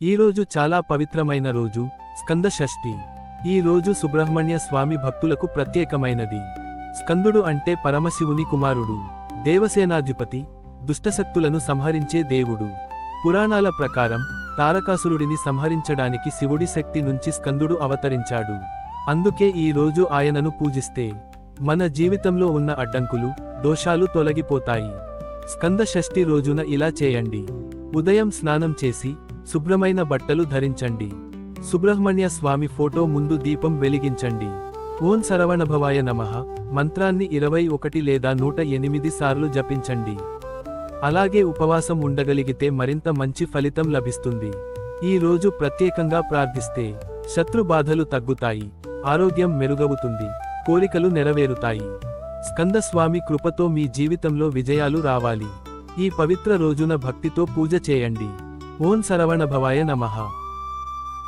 ఈరోజు చాలా పవిత్రమైన రోజు, స్కంద షష్ఠి. ఈ రోజు సుబ్రహ్మణ్య స్వామి భక్తులకు ప్రత్యేకమైనది. స్కందుడు అంటే పరమశివుని కుమారుడు, దేవసేనాధిపతి, దుష్టశక్తులను సంహరించే దేవుడు. పురాణాల ప్రకారం తారకాసురుడిని సంహరించడానికి శివుడి శక్తి నుంచి స్కందుడు అవతరించాడు. అందుకే ఈ రోజు ఆయనను పూజిస్తే మన జీవితంలో ఉన్న అడ్డంకులు, దోషాలు తొలగిపోతాయి. స్కంద షష్ఠి రోజున ఇలా చేయండి. ఉదయం స్నానం చేసి శుభ్రమైన బట్టలు ధరించండి. సుబ్రహ్మణ్య స్వామి ఫోటో ముందు దీపం వెలిగించండి. ఓం శరవణభవాయ నమః మంత్రాన్ని 21 లేదా 108 సార్లు జపించండి. అలాగే ఉపవాసం ఉండగలిగితే మరింత మంచి ఫలితం లభిస్తుంది. ఈ రోజు ప్రత్యేకంగా ప్రార్థిస్తే శత్రు బాధలు తగ్గుతాయి, ఆరోగ్యం మెరుగవుతుంది, కోరికలు నెరవేరుతాయి. స్కందస్వామి కృపతో మీ జీవితంలో విజయాలు రావాలి. ఈ పవిత్ర రోజున భక్తితో పూజ చేయండి. ఓం శరవణభవాయ నమః.